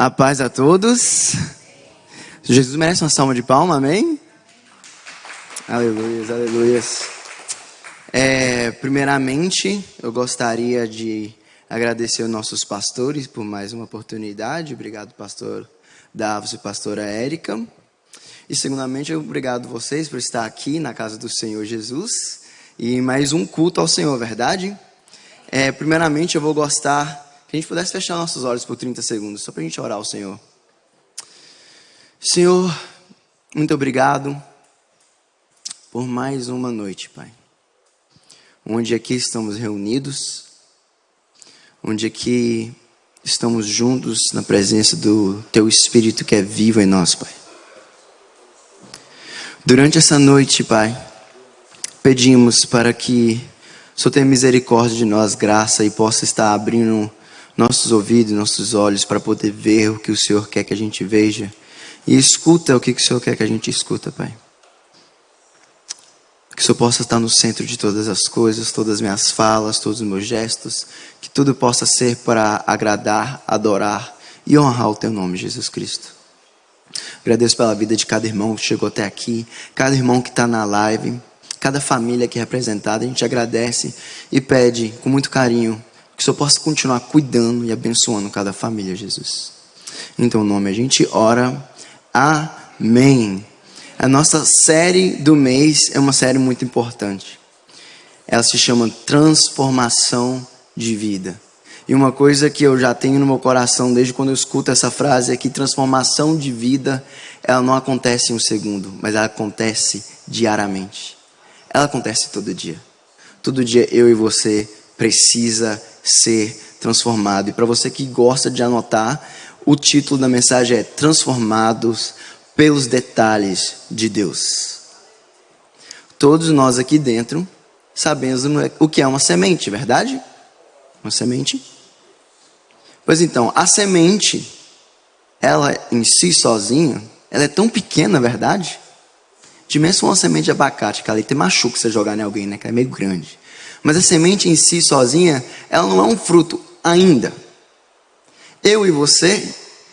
A paz a todos. Jesus merece uma salva de palmas, amém? Aleluias, aleluias. Primeiramente, eu gostaria de agradecer aos nossos pastores por mais uma oportunidade. Obrigado, pastor Davos e pastora Érica. E segundamente, obrigado a vocês por estar aqui na casa do Senhor Jesus. E mais um culto ao Senhor, verdade? Primeiramente, eu vou gostar que a gente pudesse fechar nossos olhos por 30 segundos, só para a gente orar ao Senhor. Senhor, muito obrigado por mais uma noite, Pai. Onde aqui estamos reunidos, onde aqui estamos juntos na presença do Teu Espírito que é vivo em nós, Pai. Durante essa noite, Pai, pedimos para que o Senhor tenha misericórdia de nós, graça, e possa estar abrindo nossos ouvidos, nossos olhos, para poder ver o que o Senhor quer que a gente veja. E escuta o que o Senhor quer que a gente escuta, Pai. Que o Senhor possa estar no centro de todas as coisas, todas as minhas falas, todos os meus gestos. Que tudo possa ser para agradar, adorar e honrar o Teu nome, Jesus Cristo. Agradeço pela vida de cada irmão que chegou até aqui, cada irmão que está na live, cada família aqui representada. A gente agradece e pede com muito carinho que o Senhor possa continuar cuidando e abençoando cada família, Jesus. Em Teu nome a gente ora. Amém. A nossa série do mês é uma série muito importante. Ela se chama Transformação de Vida. E uma coisa que eu já tenho no meu coração desde quando eu escuto essa frase é que transformação de vida, ela não acontece em um segundo, mas ela acontece diariamente. Ela acontece todo dia. Todo dia eu e você precisa ser transformado. E para você que gosta de anotar, o título da mensagem é Transformados pelos Detalhes de Deus. Todos nós aqui dentro sabemos o que é uma semente, verdade? Uma semente? Pois então, a semente, ela em si sozinha, ela é tão pequena, verdade? Dimensão uma semente de abacate, que ali tem machuca você jogar em alguém, né? Que é meio grande. Mas a semente em si sozinha, ela não é um fruto ainda. Eu e você,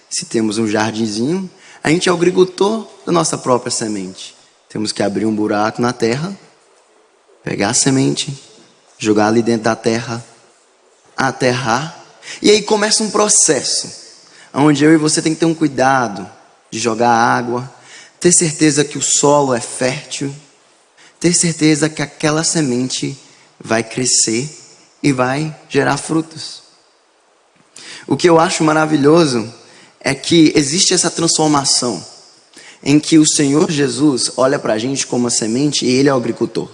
se temos um jardinzinho, a gente é o agricultor da nossa própria semente. Temos que abrir um buraco na terra, pegar a semente, jogar ali dentro da terra, aterrar. E aí começa um processo, onde eu e você tem que ter um cuidado de jogar água, ter certeza que o solo é fértil, ter certeza que aquela semente vai crescer e vai gerar frutos. O que eu acho maravilhoso é que existe essa transformação em que o Senhor Jesus olha para a gente como uma semente e Ele é o agricultor.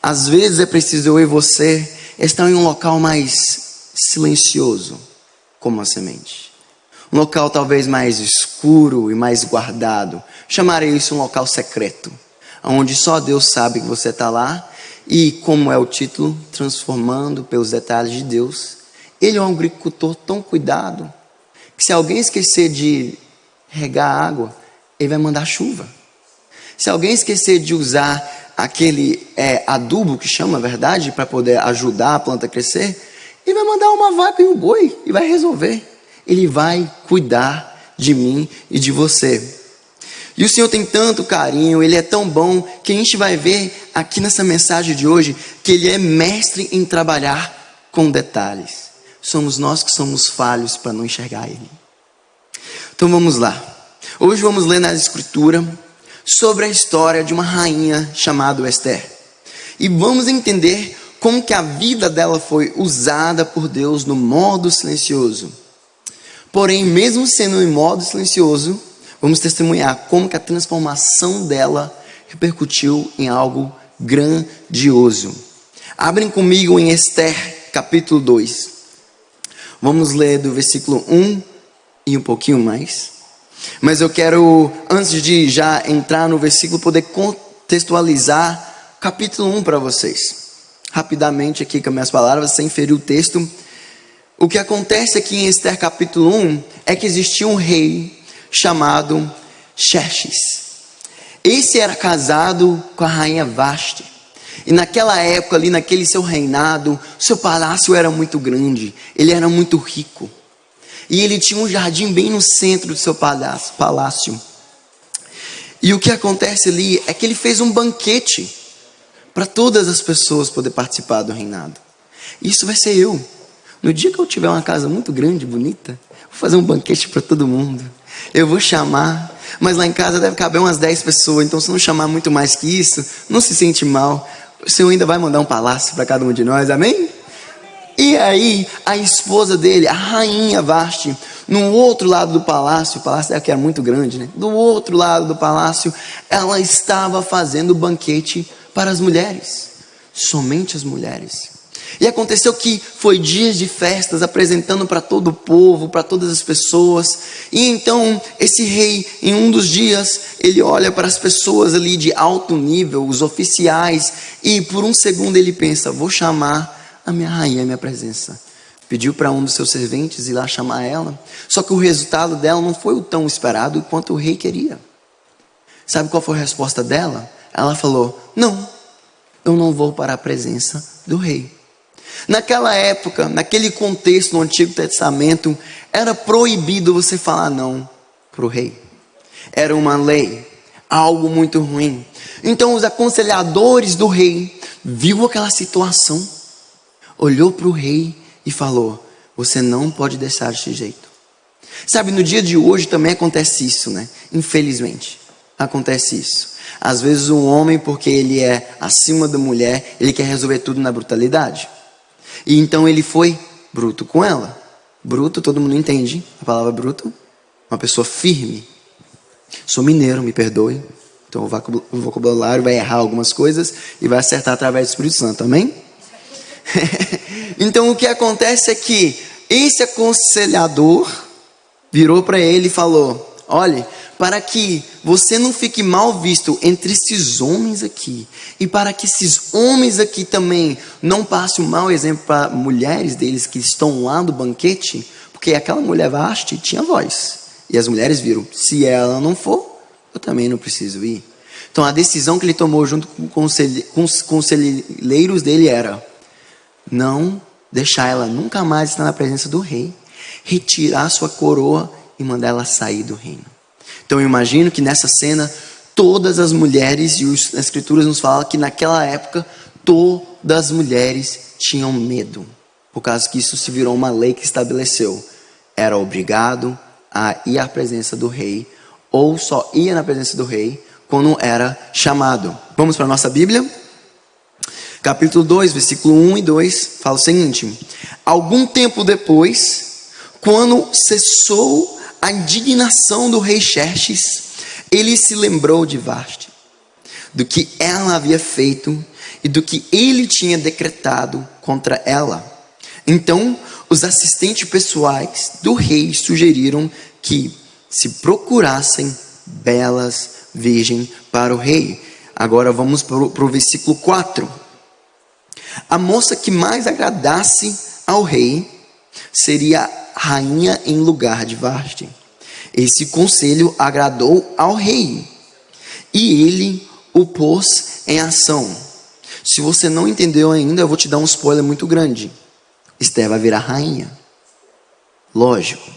Às vezes é preciso eu e você estar em um local mais silencioso, como uma semente. Um local talvez mais escuro e mais guardado. Chamarei isso um local secreto, onde só Deus sabe que você está lá. E como é o título, transformando pelos detalhes de Deus. Ele é um agricultor tão cuidado, que se alguém esquecer de regar a água, ele vai mandar chuva. Se alguém esquecer de usar aquele adubo que chama, verdade, para poder ajudar a planta a crescer, ele vai mandar uma vaca e um boi e vai resolver. Ele vai cuidar de mim e de você. E o Senhor tem tanto carinho, Ele é tão bom, que a gente vai ver aqui nessa mensagem de hoje, que Ele é mestre em trabalhar com detalhes. Somos nós que somos falhos para não enxergar Ele. Então vamos lá. Hoje vamos ler na Escritura sobre a história de uma rainha chamada Esther. E vamos entender como que a vida dela foi usada por Deus no modo silencioso. Porém, mesmo sendo em modo silencioso, vamos testemunhar como que a transformação dela repercutiu em algo grandioso. Abrem comigo em Esther, capítulo 2. Vamos ler do versículo 1 e um pouquinho mais. Mas eu quero, antes de já entrar no versículo, poder contextualizar capítulo 1 para vocês. Rapidamente aqui com as minhas palavras, sem ferir o texto. O que acontece aqui em Esther capítulo 1 é que existia um rei chamado Xerxes. Esse era casado com a rainha Vasti. E naquela época ali, naquele seu reinado, seu palácio era muito grande, ele era muito rico. E ele tinha um jardim bem no centro do seu palácio. E o que acontece ali é que ele fez um banquete para todas as pessoas poder participar do reinado. Isso vai ser eu. No dia que eu tiver uma casa muito grande, bonita, vou fazer um banquete para todo mundo. Eu vou chamar, mas lá em casa deve caber umas 10 pessoas, então se não chamar muito mais que isso, não se sente mal. O Senhor ainda vai mandar um palácio para cada um de nós, amém? E aí, a esposa dele, a rainha Vasti, no outro lado do palácio, o palácio daqui era muito grande, né? Do outro lado do palácio, ela estava fazendo banquete para as mulheres, somente as mulheres. E aconteceu que foi dias de festas, apresentando para todo o povo, para todas as pessoas. E então, esse rei, em um dos dias, ele olha para as pessoas ali de alto nível, os oficiais, e por um segundo ele pensa, vou chamar a minha rainha à minha presença. Pediu para um dos seus serventes ir lá chamar ela. Só que o resultado dela não foi o tão esperado quanto o rei queria. Sabe qual foi a resposta dela? Ela falou, não, eu não vou para a presença do rei. Naquela época, naquele contexto no Antigo Testamento, era proibido você falar não para o rei. Era uma lei, algo muito ruim. Então os aconselhadores do rei viu aquela situação, olhou para o rei e falou, você não pode deixar desse jeito. Sabe, no dia de hoje também acontece isso, né? Infelizmente, acontece isso. Às vezes um homem, porque ele é acima da mulher, ele quer resolver tudo na brutalidade. E então ele foi bruto com ela. Bruto, todo mundo entende a palavra bruto. Uma pessoa firme. Sou mineiro, me perdoe. Então o vocabulário vai errar algumas coisas e vai acertar através do Espírito Santo, amém? Então o que acontece é que esse aconselhador virou para ele e falou, olhe, para que você não fique mal visto entre esses homens aqui, e para que esses homens aqui também não passem um mau exemplo para mulheres deles que estão lá no banquete, porque aquela mulher Vasti tinha voz, e as mulheres viram, se ela não for, eu também não preciso ir. Então a decisão que ele tomou junto com os conselheiros dele era, não deixar ela nunca mais estar na presença do rei, retirar sua coroa e mandar ela sair do reino. Então eu imagino que nessa cena, todas as mulheres, e as escrituras nos falam que naquela época, todas as mulheres tinham medo. Por causa que isso se virou uma lei que estabeleceu. Era obrigado a ir à presença do rei, ou só ia na presença do rei quando era chamado. Vamos para a nossa Bíblia? Capítulo 2, versículo 1 e 2, fala o seguinte. Algum tempo depois, quando cessou a indignação do rei Xerxes, ele se lembrou de Vasti, do que ela havia feito e do que ele tinha decretado contra ela. Então, os assistentes pessoais do rei sugeriram que se procurassem belas virgens para o rei. Agora vamos para o versículo 4. A moça que mais agradasse ao rei seria rainha em lugar de Vasti. Esse conselho agradou ao rei e ele o pôs em ação. Se você não entendeu ainda, eu vou te dar um spoiler muito grande. Esther vai virar rainha. Lógico.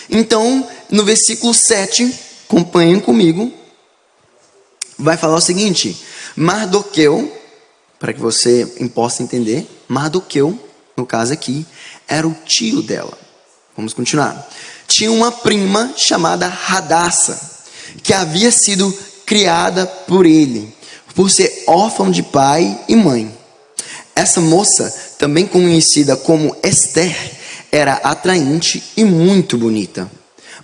Então, no versículo 7, acompanhem comigo, vai falar o seguinte: Mardoqueu, para que você possa entender, Mardoqueu, no caso aqui, era o tio dela. Vamos continuar. Tinha uma prima chamada Hadassa, que havia sido criada por ele, por ser órfão de pai e mãe. Essa moça, também conhecida como Esther, era atraente e muito bonita.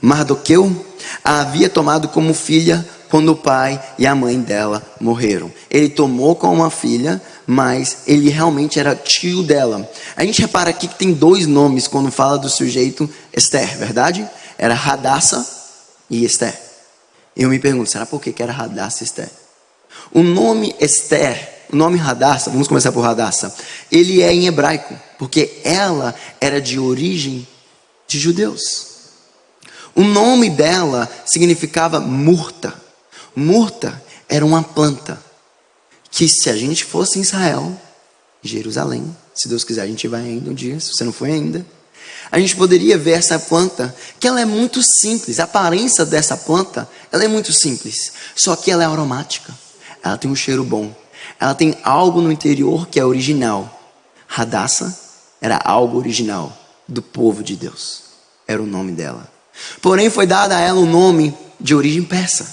Mardoqueu a havia tomado como filha quando o pai e a mãe dela morreram. Ele tomou como uma filha, mas ele realmente era tio dela. A gente repara aqui que tem dois nomes quando fala do sujeito Esther, verdade? Era Hadassa e Esther. Eu me pergunto, será por que era Hadassa e Esther? O nome Esther, o nome Hadassa, vamos começar por Hadassa, ele é em hebraico, porque ela era de origem de judeus. O nome dela significava murta. Murta era uma planta que, se a gente fosse em Israel, Jerusalém, se Deus quiser a gente vai ainda um dia, se você não foi ainda, a gente poderia ver essa planta, que ela é muito simples. A aparência dessa planta, ela é muito simples. Só que ela é aromática. Ela tem um cheiro bom. Ela tem algo no interior que é original. Hadassah era algo original do povo de Deus. Era o nome dela. Porém, foi dado a ela um nome de origem persa,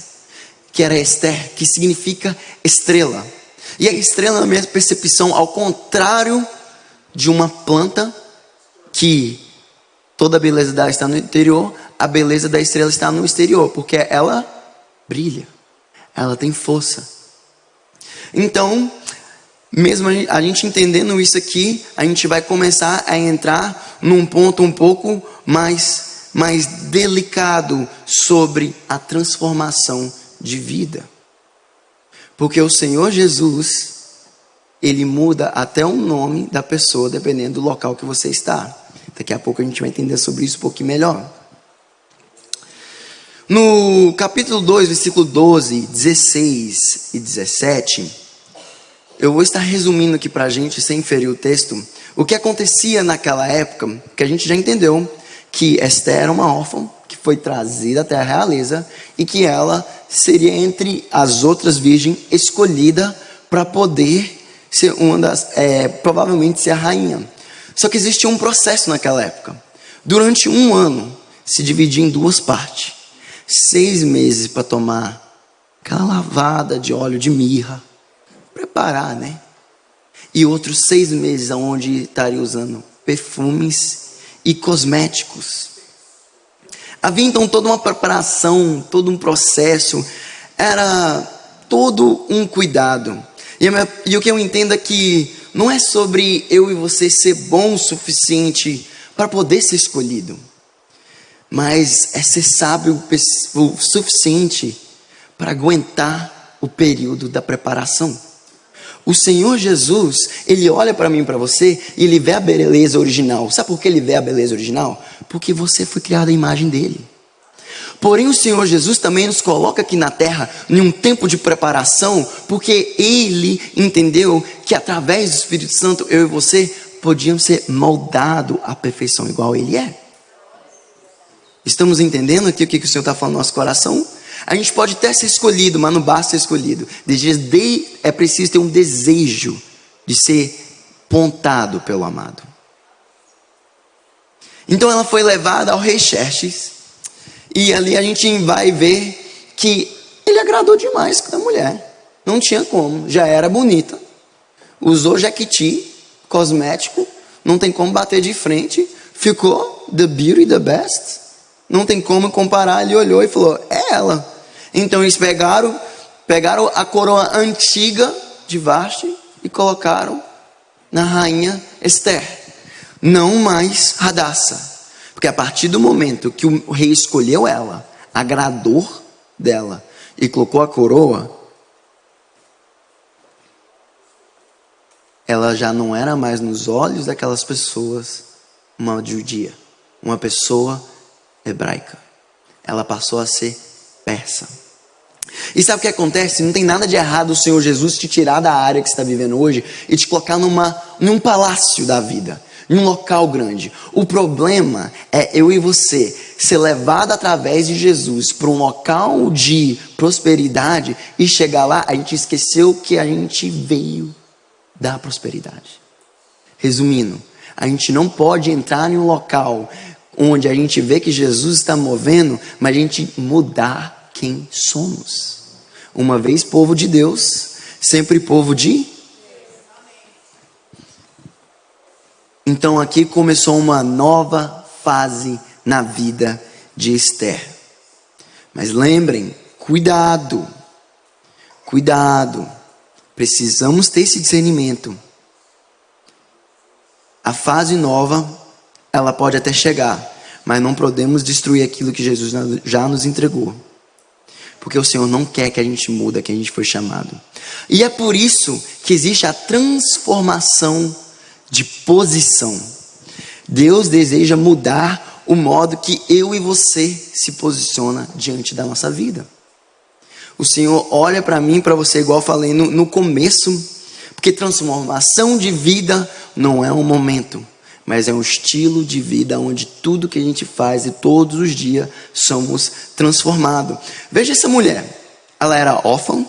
que era Esther, que significa estrela. E a estrela, na minha percepção, ao contrário de uma planta que toda a beleza dela está no interior, a beleza da estrela está no exterior, porque ela brilha, ela tem força. Então, mesmo a gente entendendo isso aqui, a gente vai começar a entrar num ponto um pouco mais delicado sobre a transformação de vida. Porque o Senhor Jesus, Ele muda até o nome da pessoa, dependendo do local que você está. Daqui a pouco a gente vai entender sobre isso um pouquinho melhor. No capítulo 2, versículo 12, 16 e 17, eu vou estar resumindo aqui para a gente, sem ferir o texto, o que acontecia naquela época, que a gente já entendeu, que Esther era uma órfã, que foi trazida até a realeza, e que ela seria entre as outras virgens escolhida para poder ser uma das, provavelmente ser a rainha. Só que existia um processo naquela época. Durante um ano, se dividia em duas partes. 6 meses para tomar aquela lavada de óleo de mirra, preparar, né? E outros 6 meses onde estaria usando perfumes e cosméticos. Havia então toda uma preparação, todo um processo, era todo um cuidado. E o que eu entendo é que não é sobre eu e você ser bom o suficiente para poder ser escolhido, mas é ser sábio o suficiente para aguentar o período da preparação. O Senhor Jesus, Ele olha para mim e para você e Ele vê a beleza original. Sabe por que Ele vê a beleza original? Porque você foi criado à imagem dEle. Porém, o Senhor Jesus também nos coloca aqui na terra em um tempo de preparação, porque Ele entendeu que através do Espírito Santo, eu e você podíamos ser moldados à perfeição igual Ele é. Estamos entendendo aqui o que o Senhor está falando no nosso coração? A gente pode até ser escolhido, mas não basta ser escolhido. É preciso ter um desejo de ser pontado pelo amado. Então ela foi levada ao rei Xerxes. E ali a gente vai ver que ele agradou demais com a mulher. Não tinha como, já era bonita. Usou jequiti, cosmético. Não tem como bater de frente. Ficou the beauty, the best. Não tem como comparar. Ele olhou e falou, é ela. Então eles pegaram a coroa antiga de Vasti e colocaram na rainha Esther. Não mais Hadassah. Porque a partir do momento que o rei escolheu ela, agradou dela e colocou a coroa, ela já não era mais nos olhos daquelas pessoas uma judia, uma pessoa hebraica. Ela passou a ser persa. E sabe o que acontece? Não tem nada de errado o Senhor Jesus te tirar da área que você está vivendo hoje e te colocar num palácio da vida, em um local grande. O problema é eu e você ser levado através de Jesus para um local de prosperidade e chegar lá, a gente esqueceu que a gente veio da prosperidade. Resumindo, a gente não pode entrar em um local onde a gente vê que Jesus está movendo, mas a gente mudar quem somos. Uma vez povo de Deus, sempre povo de... Então aqui começou uma nova fase na vida de Esther. Mas lembrem, cuidado, precisamos ter esse discernimento. A fase nova, ela pode até chegar, mas não podemos destruir aquilo que Jesus já nos entregou. Porque o Senhor não quer que a gente mude, que a gente foi chamado. E é por isso que existe a transformação de posição. Deus deseja mudar o modo que eu e você se posiciona diante da nossa vida. O Senhor olha para mim, para você, igual eu falei no começo, porque transformação de vida não é um momento, mas é um estilo de vida onde tudo que a gente faz e todos os dias somos transformados. Veja essa mulher, ela era órfã,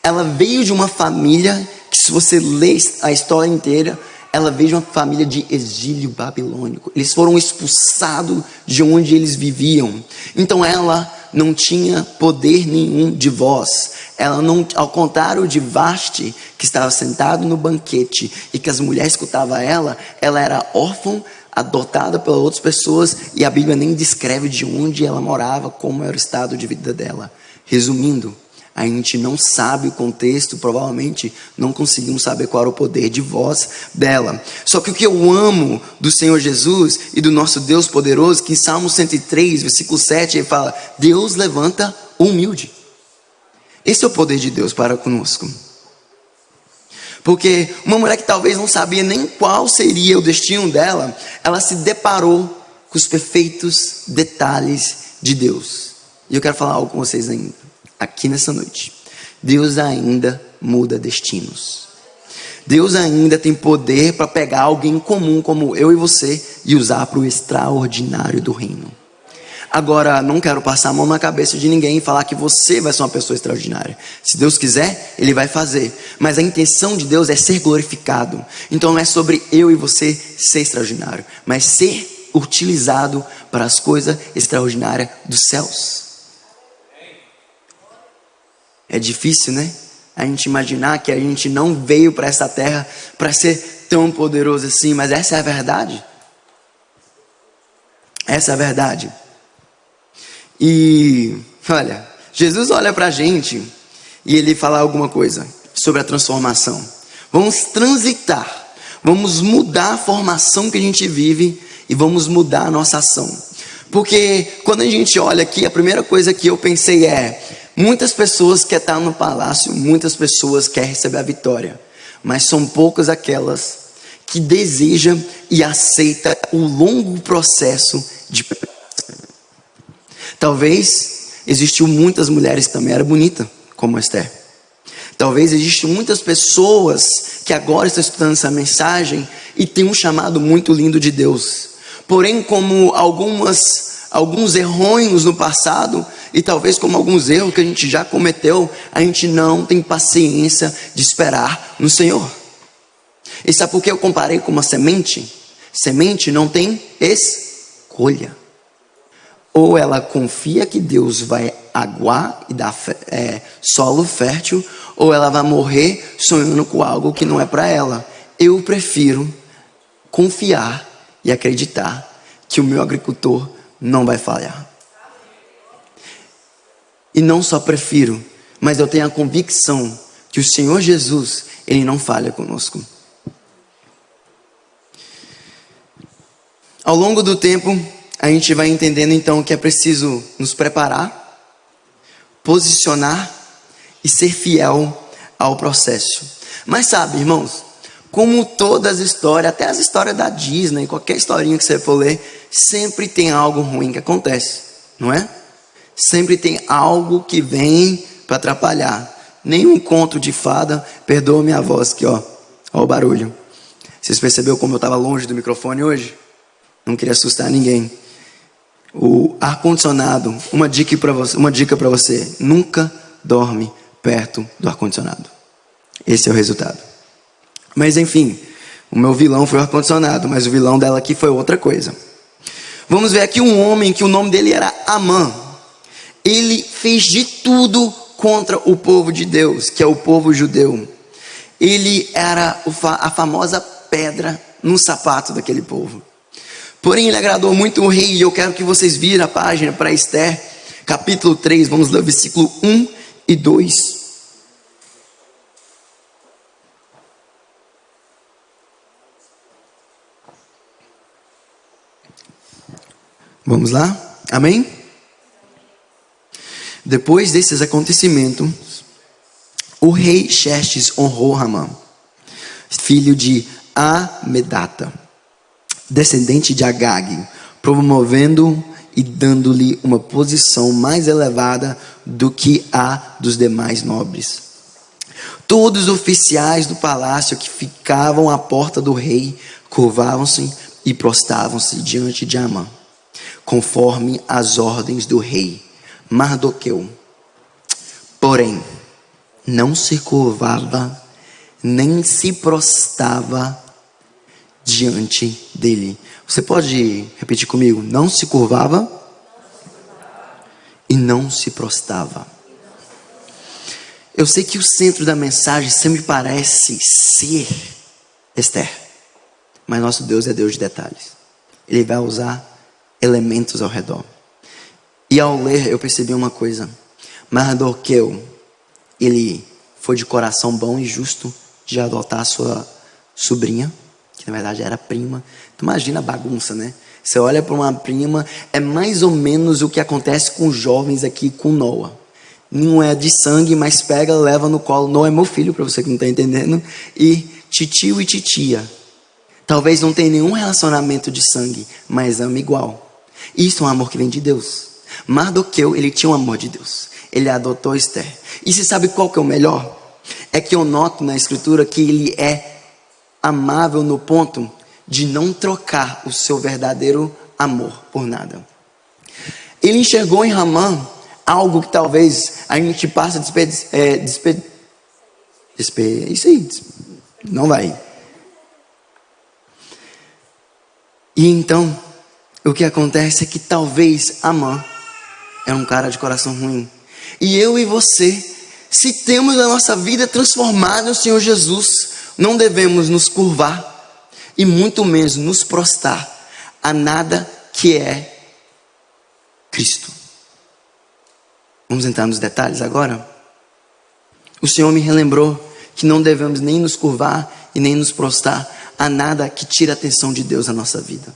ela veio de uma família que, se você ler a história inteira, ela veio de uma família de exílio babilônico. Eles foram expulsados de onde eles viviam. Então ela não tinha poder nenhum de voz. Ela não, ao contrário de Vasti, que estava sentado no banquete e que as mulheres escutavam ela era órfã, adotada pelas outras pessoas, e a Bíblia nem descreve de onde ela morava, como era o estado de vida dela. Resumindo, a gente não sabe o contexto, provavelmente não conseguimos saber qual era o poder de voz dela. Só que o que eu amo do Senhor Jesus e do nosso Deus poderoso, que em Salmo 103, versículo 7, ele fala: Deus levanta o humilde. Esse é o poder de Deus para conosco. Porque uma mulher que talvez não sabia nem qual seria o destino dela, ela se deparou com os perfeitos detalhes de Deus. E eu quero falar algo com vocês ainda, aqui nessa noite. Deus ainda muda destinos. Deus ainda tem poder para pegar alguém comum como eu e você e usar para o extraordinário do reino. Agora, não quero passar a mão na cabeça de ninguém e falar que você vai ser uma pessoa extraordinária. Se Deus quiser, Ele vai fazer. Mas a intenção de Deus é ser glorificado. Então não é sobre eu e você ser extraordinário, mas ser utilizado para as coisas extraordinárias dos céus. É difícil, né? A gente imaginar que a gente não veio para essa terra para ser tão poderoso assim, mas essa é a verdade. Essa é a verdade. E, olha, Jesus olha para a gente e Ele fala alguma coisa sobre a transformação. Vamos transitar, vamos mudar a formação que a gente vive e vamos mudar a nossa ação. Porque quando a gente olha aqui, a primeira coisa que eu pensei é: muitas pessoas querem estar no palácio, muitas pessoas querem receber a vitória, mas são poucas aquelas que desejam e aceitam o longo processo de preparação. Talvez existiu muitas mulheres que também eram bonitas, como Esther. Talvez existam muitas pessoas que agora estão estudando essa mensagem e têm um chamado muito lindo de Deus. Porém, como alguns erros no passado, e talvez como alguns erros que a gente já cometeu, a gente não tem paciência de esperar no Senhor. E sabe por que eu comparei com uma semente? Semente não tem escolha. Ou ela confia que Deus vai aguar e dar solo fértil, ou ela vai morrer sonhando com algo que não é para ela. Eu prefiro confiar e acreditar que o meu agricultor não vai falhar. E não só prefiro, mas eu tenho a convicção que o Senhor Jesus, Ele não falha conosco. Ao longo do tempo, a gente vai entendendo então que é preciso nos preparar, posicionar e ser fiel ao processo. Mas sabe, irmãos, como todas as histórias, até as histórias da Disney, qualquer historinha que você for ler, sempre tem algo ruim que acontece, não é? Sempre tem algo que vem para atrapalhar. Nenhum conto de fada, perdoa minha voz aqui, ó o barulho. Vocês perceberam como eu estava longe do microfone hoje? Não queria assustar ninguém. O ar-condicionado, uma dica para você: nunca dorme perto do ar-condicionado. Esse é o resultado. Mas enfim, o meu vilão foi o ar-condicionado, mas o vilão dela aqui foi outra coisa. Vamos ver aqui um homem que o nome dele era Amã. Ele fez de tudo contra o povo de Deus, que é o povo judeu. Ele era a famosa pedra no sapato daquele povo. Porém, ele agradou muito o rei, e eu quero que vocês virem a página para Esther, capítulo 3, vamos ler o versículo 1 e 2. Vamos lá? Amém? Depois desses acontecimentos, o rei Xerxes honrou Ramã, filho de Amedata, descendente de Agag, promovendo e dando-lhe uma posição mais elevada do que a dos demais nobres. Todos os oficiais do palácio que ficavam à porta do rei curvavam-se e prostravam-se diante de Amã, conforme as ordens do rei Mardoqueu. Porém, não se curvava, nem se prostrava diante dele. Você pode repetir comigo? Não se curvava e não se prostrava. Eu sei que o centro da mensagem sempre parece ser Esther, mas nosso Deus é Deus de detalhes. Ele vai usar elementos ao redor. E ao ler eu percebi uma coisa: Mardoqueu, ele foi de coração bom e justo de adotar a sua sobrinha, que na verdade era prima. Tu imagina a bagunça, né? Você olha para uma prima, é mais ou menos o que acontece com os jovens aqui com Noah. Não é de sangue, mas pega, leva no colo. Noah é meu filho, para você que não está entendendo. E titio e titia, talvez não tenha nenhum relacionamento de sangue, mas ama igual. Isso é um amor que vem de Deus. Mardoqueu, ele tinha um amor de Deus. Ele adotou Esther. E você sabe qual que é o melhor? É que eu noto na escritura que ele é amável no ponto de não trocar o seu verdadeiro amor por nada. Ele enxergou em Amã algo que talvez a gente passa isso aí, não vai. E então, o que acontece é que talvez Amã é um cara de coração ruim. E eu e você, se temos a nossa vida transformada no Senhor Jesus, não devemos nos curvar e muito menos nos prostrar a nada que é Cristo. Vamos entrar nos detalhes agora? O Senhor me relembrou que não devemos nem nos curvar e nem nos prostrar a nada que tire a atenção de Deus na nossa vida.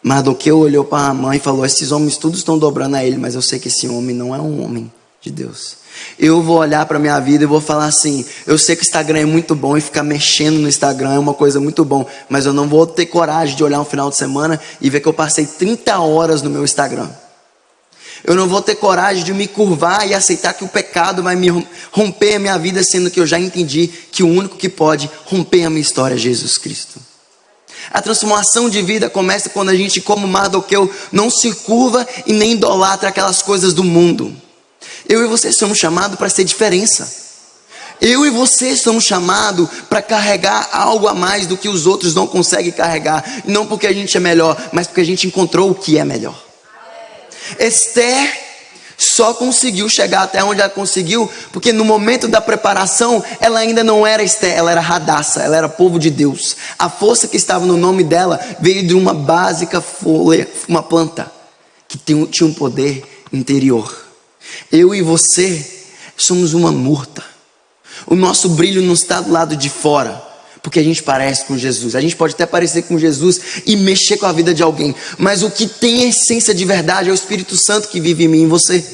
Mardoqueu olhou para Amã e falou: esses homens todos estão dobrando a ele, mas eu sei que esse homem não é um homem de Deus. Eu vou olhar para a minha vida e vou falar assim: eu sei que o Instagram é muito bom e ficar mexendo no Instagram é uma coisa muito bom, mas eu não vou ter coragem de olhar um final de semana e ver que eu passei 30 horas no meu Instagram. Eu não vou ter coragem de me curvar e aceitar que o pecado vai me romper a minha vida, sendo que eu já entendi que o único que pode romper a minha história é Jesus Cristo. A transformação de vida começa quando a gente, como Mardoqueu, não se curva e nem idolatra aquelas coisas do mundo. Eu e você somos chamados para ser diferença. Eu e você somos chamados para carregar algo a mais do que os outros não conseguem carregar. Não porque a gente é melhor, mas porque a gente encontrou o que é melhor. Esther só conseguiu chegar até onde ela conseguiu porque no momento da preparação ela ainda não era Esther, ela era Hadassah, ela era povo de Deus. A força que estava no nome dela veio de uma básica folha, uma planta que tinha um poder interior. Eu e você somos uma murta. O nosso brilho não está do lado de fora, porque a gente parece com Jesus. A gente pode até parecer com Jesus e mexer com a vida de alguém, mas o que tem essência de verdade é o Espírito Santo que vive em mim e em você.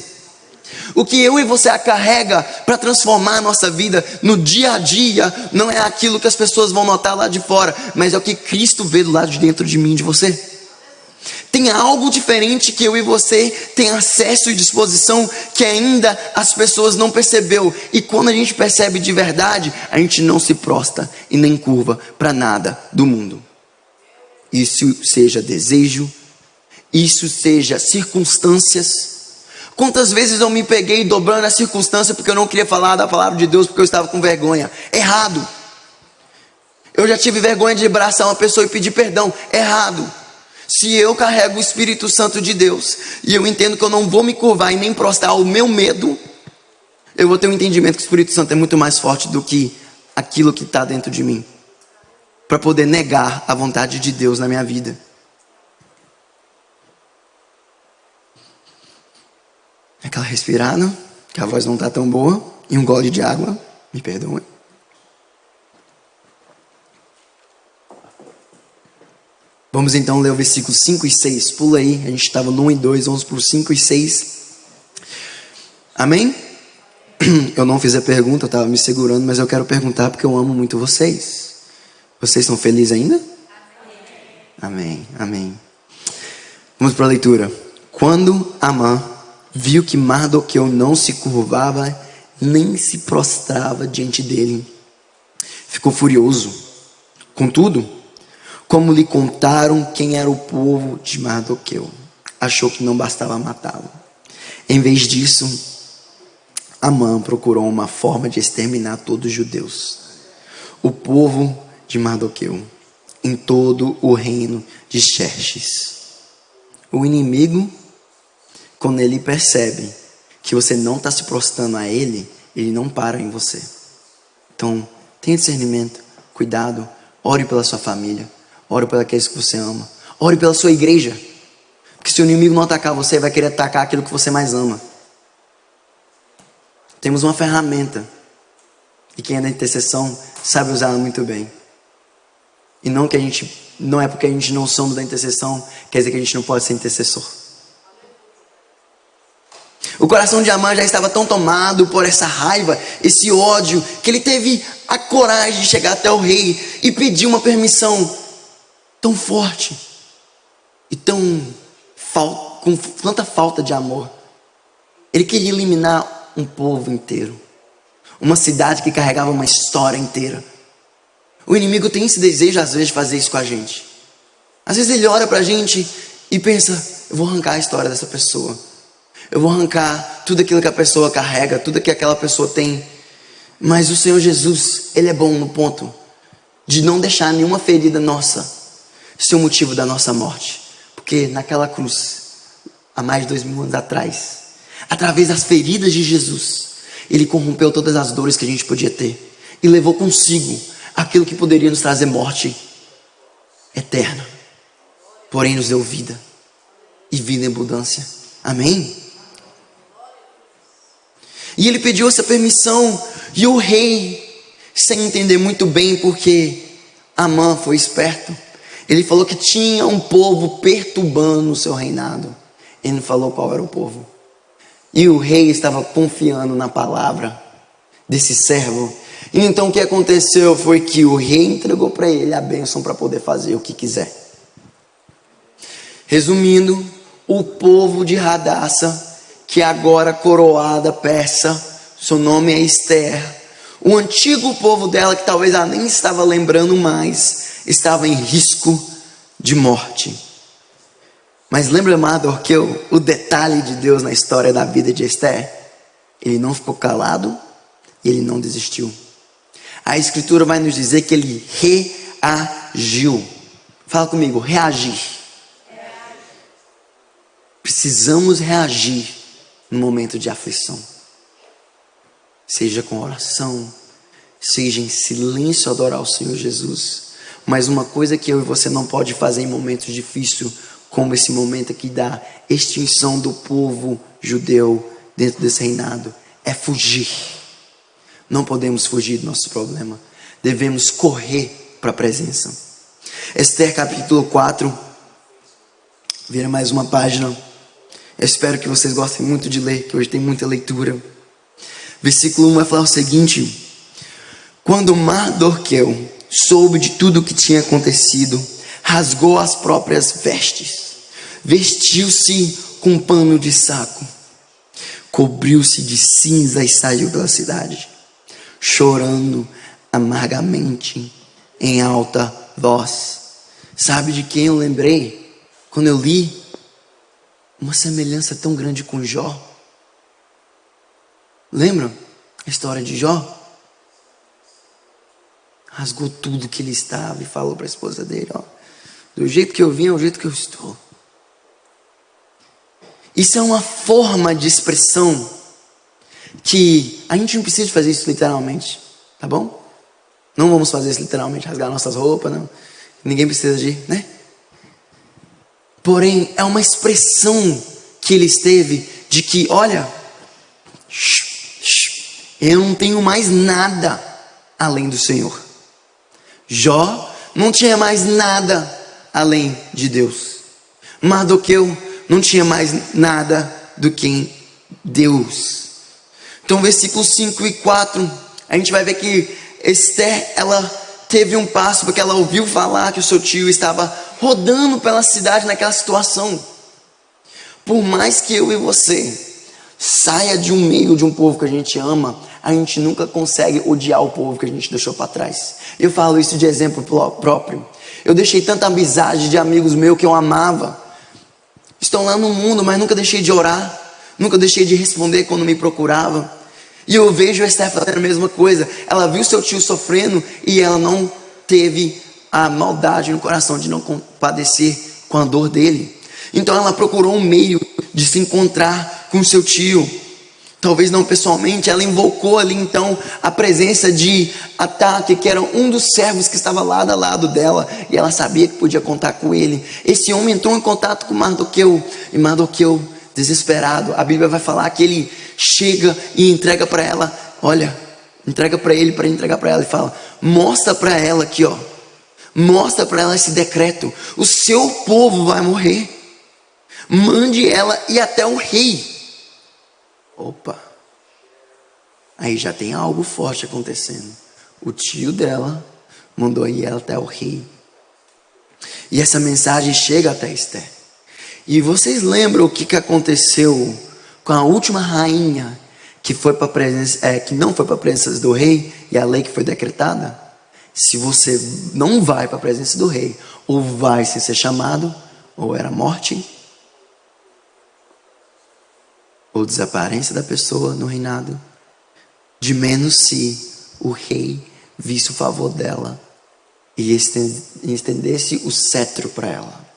O que eu e você carrega para transformar a nossa vida no dia a dia não é aquilo que as pessoas vão notar lá de fora, mas é o que Cristo vê do lado de dentro de mim e de você. Tem algo diferente que eu e você tem acesso e disposição que ainda as pessoas não percebeu. E quando a gente percebe de verdade, a gente não se prostra e nem curva para nada do mundo. Isso seja desejo, isso seja circunstâncias. Quantas vezes eu me peguei dobrando a circunstância porque eu não queria falar da palavra de Deus porque eu estava com vergonha? Errado. Eu já tive vergonha de abraçar uma pessoa e pedir perdão. Errado. Se eu carrego o Espírito Santo de Deus e eu entendo que eu não vou me curvar e nem prostrar ao meu medo, eu vou ter um entendimento que o Espírito Santo é muito mais forte do que aquilo que está dentro de mim, para poder negar a vontade de Deus na minha vida. Aquela respirada, que a voz não está tão boa, e um gole de água, me perdoe. Vamos então ler o versículo 5 e 6. Pula aí, a gente estava no 1 e 2, vamos para o 5 e 6. Amém? Eu não fiz a pergunta, eu estava me segurando, mas eu quero perguntar porque eu amo muito vocês. Vocês estão felizes ainda? Amém, amém. Vamos para a leitura. Quando Amã viu que Mardoqueu não se curvava, nem se prostrava diante dele, ficou furioso. Contudo, como lhe contaram quem era o povo de Mardoqueu, achou que não bastava matá-lo. Em vez disso, Amã procurou uma forma de exterminar todos os judeus, o povo de Mardoqueu, em todo o reino de Xerxes. O inimigo, quando ele percebe que você não está se prostrando a ele, ele não para em você. Então, tenha discernimento, cuidado, ore pela sua família, ore pelos que você ama, ore pela sua igreja. Porque se o inimigo não atacar você, ele vai querer atacar aquilo que você mais ama. Temos uma ferramenta, e quem é da intercessão sabe usá-la muito bem. E não é porque a gente não somos da intercessão, quer dizer que a gente não pode ser intercessor. O coração de Amã já estava tão tomado por essa raiva, esse ódio, que ele teve a coragem de chegar até o rei e pedir uma permissão tão forte e com tanta falta de amor. Ele queria eliminar um povo inteiro, uma cidade que carregava uma história inteira. O inimigo tem esse desejo às vezes de fazer isso com a gente. Às vezes ele olha pra gente e pensa: eu vou arrancar a história dessa pessoa, eu vou arrancar tudo aquilo que a pessoa carrega, tudo que aquela pessoa tem. Mas o Senhor Jesus, Ele é bom no ponto de não deixar nenhuma ferida nossa ser o motivo da nossa morte. Porque naquela cruz, há mais de 2000 anos atrás, através das feridas de Jesus, Ele corrompeu todas as dores que a gente podia ter e levou consigo aquilo que poderia nos trazer morte eterna, porém nos deu vida e vida em abundância. Amém? E ele pediu essa permissão, e o rei, sem entender muito bem, porque Amã foi esperto, ele falou que tinha um povo perturbando o seu reinado. Ele não falou qual era o povo. E o rei estava confiando na palavra desse servo. E então o que aconteceu foi que o rei entregou para ele a bênção para poder fazer o que quiser. Resumindo, o povo de Hadassa, que agora coroada persa, seu nome é Esther, o antigo povo dela, que talvez ela nem estava lembrando mais, estava em risco de morte. Mas lembra, amado, que o detalhe de Deus na história da vida de Esther? Ele não ficou calado e ele não desistiu. A Escritura vai nos dizer que ele reagiu. Fala comigo, reagir. Precisamos reagir no momento de aflição. Seja com oração, seja em silêncio adorar o Senhor Jesus. Mas uma coisa que eu e você não pode fazer em momentos difíceis, como esse momento aqui da extinção do povo judeu dentro desse reinado, é fugir. Não podemos fugir do nosso problema. Devemos correr para a presença. Esther capítulo 4. Vira mais uma página. Eu espero que vocês gostem muito de ler, que hoje tem muita leitura. Versículo 1 vai falar o seguinte: quando Mardoqueu soube de tudo o que tinha acontecido, rasgou as próprias vestes, vestiu-se com um pano de saco, cobriu-se de cinza e saiu pela cidade, chorando amargamente em alta voz. Sabe de quem eu lembrei quando eu li? Uma semelhança tão grande com Jó. Lembram a história de Jó? Rasgou tudo que ele estava e falou para a esposa dele: ó, do jeito que eu vim é o jeito que eu estou. Isso é uma forma de expressão que a gente não precisa fazer isso literalmente, tá bom? Não vamos fazer isso literalmente, rasgar nossas roupas, não. Ninguém precisa de, né? Porém, é uma expressão que ele teve de que, olha, eu não tenho mais nada além do Senhor. Jó não tinha mais nada além de Deus. Mardoqueu não tinha mais nada do que Deus. Então, versículos 5 e 4, a gente vai ver que Esther, ela teve um passo, porque ela ouviu falar que o seu tio estava rodando pela cidade naquela situação. Por mais que eu e você saia de um meio de um povo que a gente ama, a gente nunca consegue odiar o povo que a gente deixou para trás. Eu falo isso de exemplo próprio. Eu deixei tanta amizade de amigos meus que eu amava. Estão lá no mundo, mas nunca deixei de orar. Nunca deixei de responder quando me procurava. E eu vejo a Esther fazendo a mesma coisa. Ela viu seu tio sofrendo e ela não teve a maldade no coração de não compadecer com a dor dele. Então ela procurou um meio de se encontrar com seu tio. Talvez não pessoalmente, ela invocou ali então a presença de Ataque, que era um dos servos que estava lado a lado dela, e ela sabia que podia contar com ele. Esse homem entrou em contato com Mardoqueu, e Mardoqueu, desesperado, a Bíblia vai falar que ele chega e entrega para ela, entrega para ele, para entregar para ela, e fala: mostra para ela aqui, mostra para ela esse decreto, o seu povo vai morrer, mande ela ir até o rei. Opa, aí já tem algo forte acontecendo. O tio dela mandou ir ela até o rei. E essa mensagem chega até Esther. E vocês lembram o que aconteceu com a última rainha que foi para presença, que não foi para a presença do rei, e a lei que foi decretada? Se você não vai para a presença do rei, ou vai sem ser chamado, ou era morte, ou desaparência da pessoa no reinado, de menos se o rei visse o favor dela e estendesse o cetro para ela,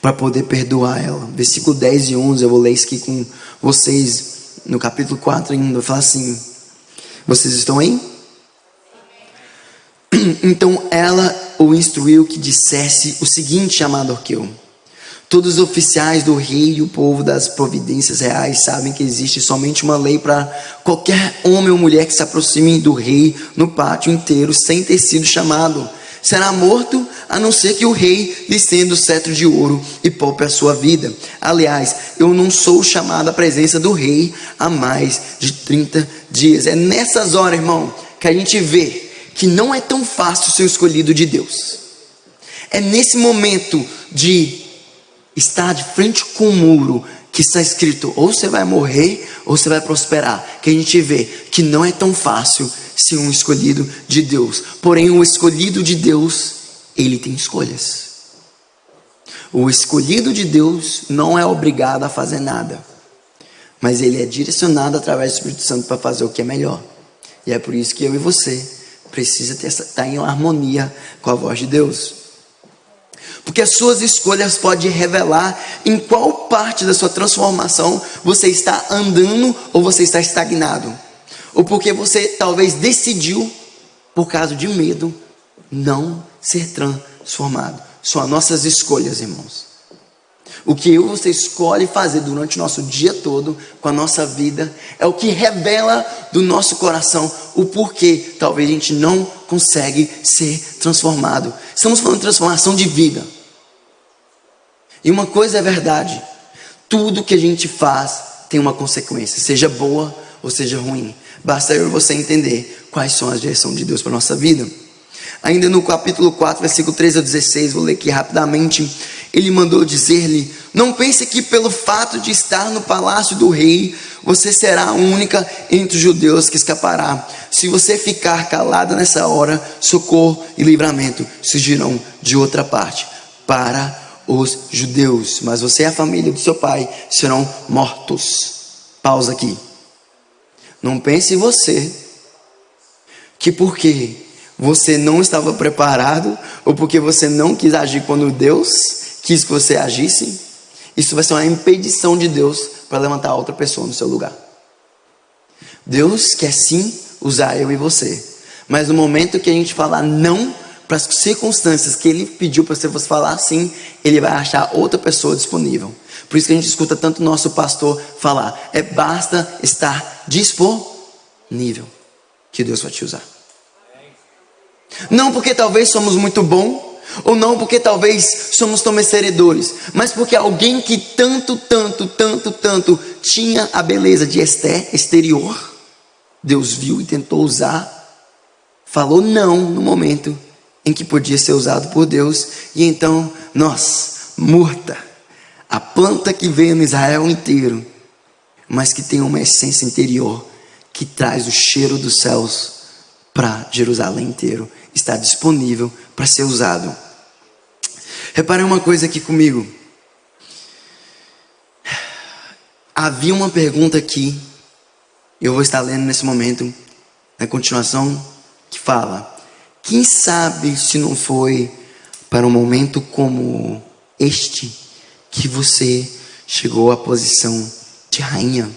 para poder perdoar ela. Versículo 10 e 11, eu vou ler isso aqui com vocês, no capítulo 4 ainda, fala assim, vocês estão aí? Então ela o instruiu que dissesse o seguinte a Mardoqueu: todos os oficiais do rei e o povo das providências reais sabem que existe somente uma lei para qualquer homem ou mulher que se aproxime do rei no pátio inteiro sem ter sido chamado. Será morto, a não ser que o rei lhe estenda o cetro de ouro e poupe a sua vida. Aliás, eu não sou chamado à presença do rei há mais de 30 dias. É nessas horas, irmão, que a gente vê que não é tão fácil ser o escolhido de Deus. É nesse momento de estar de frente com o muro, que está escrito: ou você vai morrer, ou você vai prosperar, que a gente vê que não é tão fácil ser um escolhido de Deus. Porém, o escolhido de Deus, ele tem escolhas. O escolhido de Deus não é obrigado a fazer nada, mas ele é direcionado através do Espírito Santo para fazer o que é melhor. E é por isso que eu e você precisa estar em harmonia com a voz de Deus. Porque as suas escolhas podem revelar em qual parte da sua transformação você está andando ou você está estagnado. Ou porque você talvez decidiu, por causa de medo, não ser transformado. São as nossas escolhas, irmãos. O que eu e você escolhe fazer durante o nosso dia todo, com a nossa vida, é o que revela do nosso coração o porquê talvez a gente não consegue ser transformado. Estamos falando de transformação de vida. E uma coisa é verdade: tudo que a gente faz tem uma consequência, seja boa ou seja ruim. Basta eu e você entender quais são as direções de Deus para a nossa vida. Ainda no capítulo 4, versículo 13 a 16, vou ler aqui rapidamente. Ele mandou dizer-lhe: não pense que pelo fato de estar no palácio do rei, você será a única entre os judeus que escapará. Se você ficar calada nessa hora, socorro e livramento surgirão de outra parte para os judeus, mas você e a família do seu pai serão mortos. Pausa aqui. Não pense você que porque você não estava preparado, ou porque você não quis agir quando Deus quis que você agisse, isso vai ser uma impedição de Deus para levantar outra pessoa no seu lugar. Deus quer sim usar eu e você, mas no momento que a gente falar não para as circunstâncias que Ele pediu para você falar sim, Ele vai achar outra pessoa disponível. Por isso que a gente escuta tanto o nosso pastor falar: basta estar disponível, que Deus vai te usar. Não porque talvez somos muito bons, ou não porque talvez somos tão merecedores, mas porque alguém que tanto tinha a beleza de Esther exterior, Deus viu e tentou usar, falou não no momento em que podia ser usado por Deus, e então Murta, a planta que veio no Israel inteiro, mas que tem uma essência interior, que traz o cheiro dos céus para Jerusalém inteiro, está disponível para ser usado. Reparem uma coisa aqui comigo. Havia uma pergunta aqui, eu vou estar lendo nesse momento, na continuação, que fala: quem sabe se não foi para um momento como este que você chegou à posição de rainha?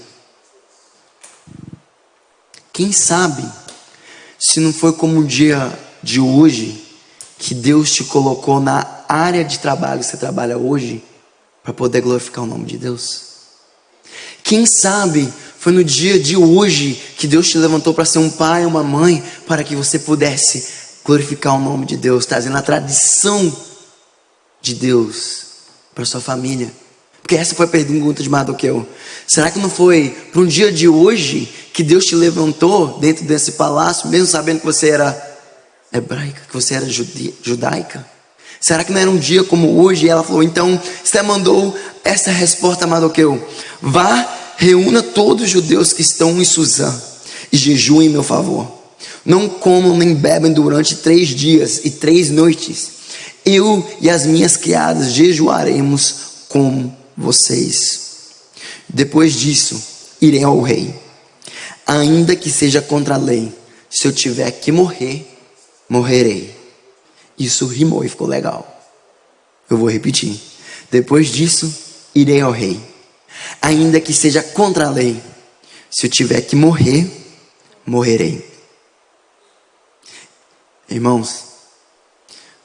Quem sabe se não foi como o dia de hoje que Deus te colocou na área de trabalho que você trabalha hoje para poder glorificar o nome de Deus? Quem sabe foi no dia de hoje que Deus te levantou para ser um pai, uma mãe, para que você pudesse glorificar o nome de Deus, trazendo a tradição de Deus para sua família. Porque essa foi a pergunta de Mardoqueu. Será que não foi para um dia de hoje que Deus te levantou dentro desse palácio, mesmo sabendo que você era hebraica, que você era judaica? Será que não era um dia como hoje? E ela falou, então, Esther mandou essa resposta a Mardoqueu: vá, reúna todos os judeus que estão em Suzã e jejuem em meu favor. Não comam nem bebem durante 3 dias e 3 noites. Eu e as minhas criadas jejuaremos com vocês. Depois disso, irei ao rei, ainda que seja contra a lei. Se eu tiver que morrer, morrerei. Isso rimou e ficou legal. Eu vou repetir. Depois disso, irei ao rei, ainda que seja contra a lei. Se eu tiver que morrer, morrerei. Irmãos,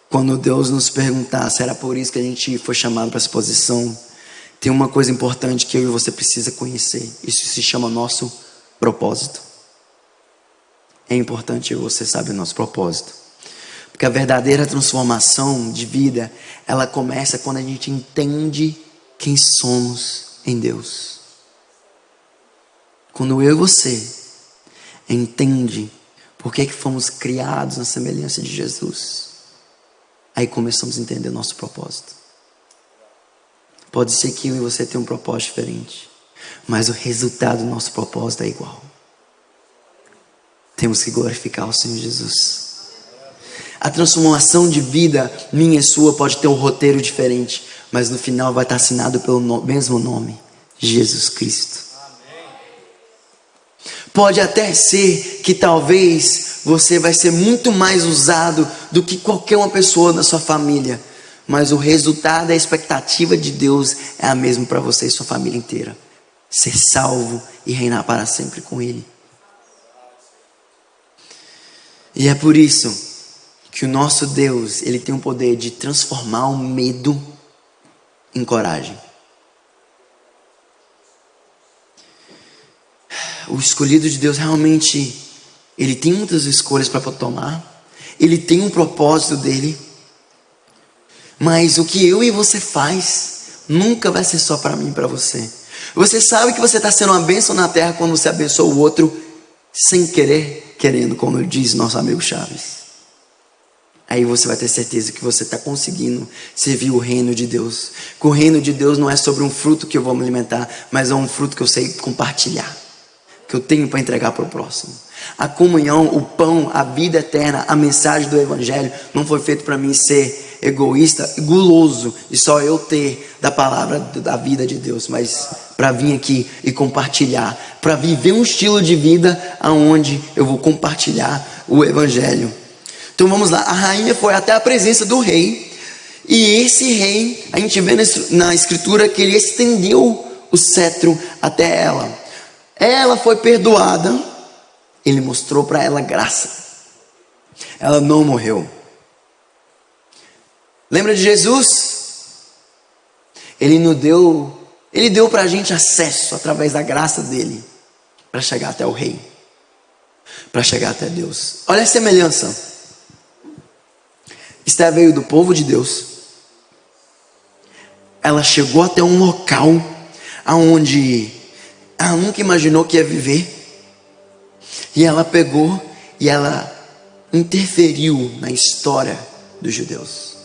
quando Deus nos perguntar se era por isso que a gente foi chamado para essa posição, tem uma coisa importante que eu e você precisa conhecer. Isso se chama nosso propósito. É importante eu e você saber o nosso propósito. Porque a verdadeira transformação de vida, ela começa quando a gente entende quem somos em Deus. Quando eu e você entende por que fomos criados na semelhança de Jesus, aí começamos a entender nosso propósito. Pode ser que eu e você tenham um propósito diferente, mas o resultado do nosso propósito é igual. Temos que glorificar o Senhor Jesus. A transformação de vida minha e sua pode ter um roteiro diferente, mas no final vai estar assinado pelo mesmo nome, Jesus Cristo. Pode até ser que talvez você vai ser muito mais usado do que qualquer uma pessoa na sua família, mas o resultado, a expectativa de Deus é a mesma para você e sua família inteira: ser salvo e reinar para sempre com Ele. E é por isso que o nosso Deus, Ele tem o poder de transformar o medo em coragem. O escolhido de Deus realmente, ele tem muitas escolhas para tomar, ele tem um propósito dele, mas o que eu e você faz nunca vai ser só para mim e para você. Você sabe que você está sendo uma bênção na terra quando você abençoa o outro sem querer, querendo, como diz nosso amigo Chaves. Aí você vai ter certeza que você está conseguindo servir o reino de Deus. Que o reino de Deus não é sobre um fruto que eu vou me alimentar, mas é um fruto que eu sei compartilhar, que eu tenho para entregar para o próximo. A comunhão, o pão, a vida eterna, a mensagem do Evangelho não foi feito para mim ser egoísta e guloso e só eu ter da palavra da vida de Deus, mas para vir aqui e compartilhar, para viver um estilo de vida aonde eu vou compartilhar o Evangelho. Então vamos lá, a rainha foi até a presença do rei, e esse rei, a gente vê na escritura que ele estendeu o cetro até ela. Ela foi perdoada, ele mostrou para ela graça, ela não morreu. Lembra de Jesus? Ele deu para a gente acesso através da graça dele, para chegar até o rei, para chegar até Deus. Olha a semelhança. Esther veio do povo de Deus, ela chegou até um local aonde ela nunca imaginou que ia viver, e ela pegou e ela interferiu na história dos judeus.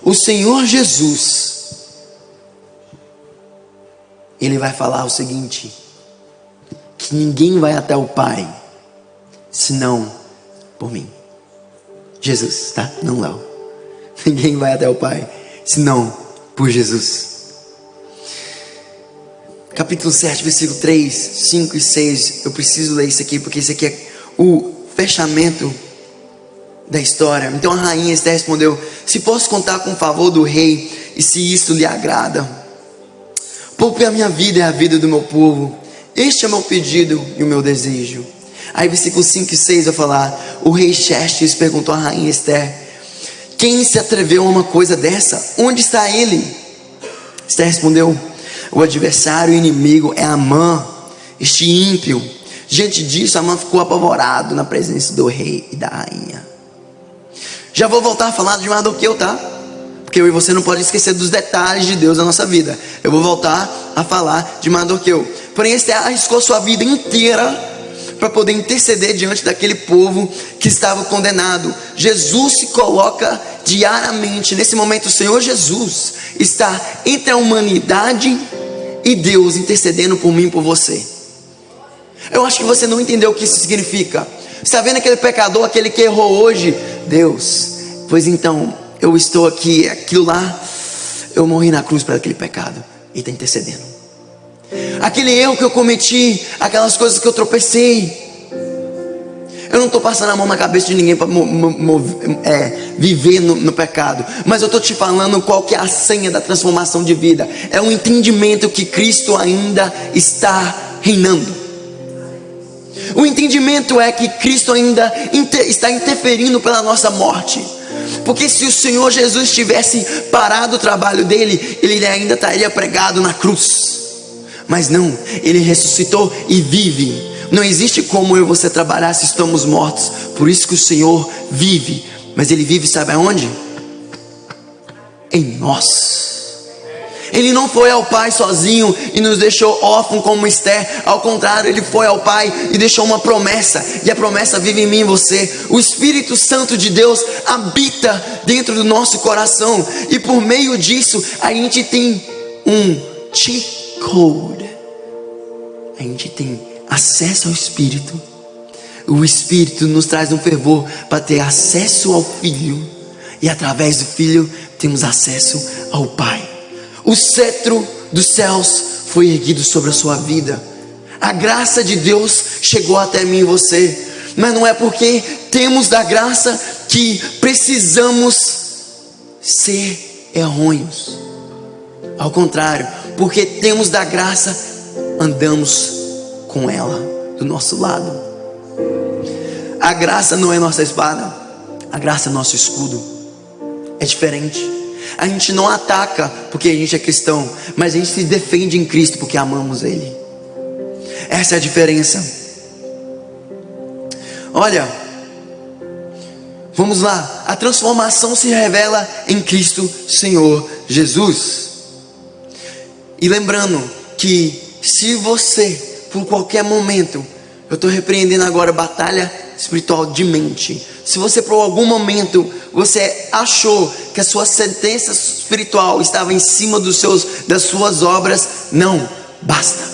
O Senhor Jesus, Ele vai falar o seguinte: que ninguém vai até o Pai senão por mim. Jesus, tá? Não Léo. Ninguém vai até o Pai senão por Jesus. Capítulo 7, versículo 3, 5 e 6. Eu preciso ler isso aqui, porque isso aqui é o fechamento da história. Então a rainha Esther respondeu: se posso contar com o favor do rei, e se isso lhe agrada, poupe a minha vida e a vida do meu povo. Este é o meu pedido e o meu desejo. Aí versículos 5 e 6 vai falar: o rei Xerxes perguntou à rainha Esther: quem se atreveu a uma coisa dessa? Onde está ele? Esther respondeu: o adversário, o inimigo é Amã, este ímpio. Diante disso, Amã ficou apavorado na presença do rei e da rainha. Já vou voltar a falar de Mardoqueu, tá? Porque eu e você não pode esquecer dos detalhes de Deus na nossa vida. Eu vou voltar a falar de Mardoqueu. Porém, Esther arriscou sua vida inteira para poder interceder diante daquele povo que estava condenado. Jesus se coloca diariamente. Nesse momento, o Senhor Jesus está entre a humanidade e Deus, intercedendo por mim e por você. Eu acho que você não entendeu o que isso significa. Você está vendo aquele pecador, aquele que errou hoje? Deus, pois então, eu estou aqui, aquilo lá, eu morri na cruz para aquele pecado, e está intercedendo. Aquele erro que eu cometi, aquelas coisas que eu tropecei, eu não estou passando a mão na cabeça de ninguém para viver no pecado, mas eu estou te falando qual que é a senha da transformação de vida. É um entendimento que Cristo ainda está reinando. O entendimento é que Cristo ainda está interferindo pela nossa morte. Porque se o Senhor Jesus tivesse parado o trabalho dele, ele ainda estaria pregado na cruz. Mas não, ele ressuscitou e vive. Não existe como eu e você trabalhar se estamos mortos. Por isso que o Senhor vive. Mas ele vive, sabe aonde? Em nós. Ele não foi ao Pai sozinho e nos deixou órfão como Esther. Ao contrário, ele foi ao Pai e deixou uma promessa. E a promessa vive em mim e você. O Espírito Santo de Deus habita dentro do nosso coração. E por meio disso, a gente tem um cheat code. A gente tem acesso ao Espírito. O Espírito nos traz um fervor para ter acesso ao Filho. E através do Filho, temos acesso ao Pai. O cetro dos céus foi erguido sobre a sua vida. A graça de Deus chegou até mim e você. Mas não é porque temos da graça que precisamos ser errôneos. Ao contrário, porque temos da graça, andamos com ela do nosso lado. A graça não é nossa espada, a graça é nosso escudo. É diferente. A gente não ataca porque a gente é cristão, mas a gente se defende em Cristo porque amamos Ele. Essa é a diferença. Olha, vamos lá. A transformação se revela em Cristo Senhor Jesus. E lembrando que se você, por qualquer momento, eu estou repreendendo agora batalha espiritual de mente. Se você por algum momento você achou que a sua sentença espiritual estava em cima das suas obras, não, basta.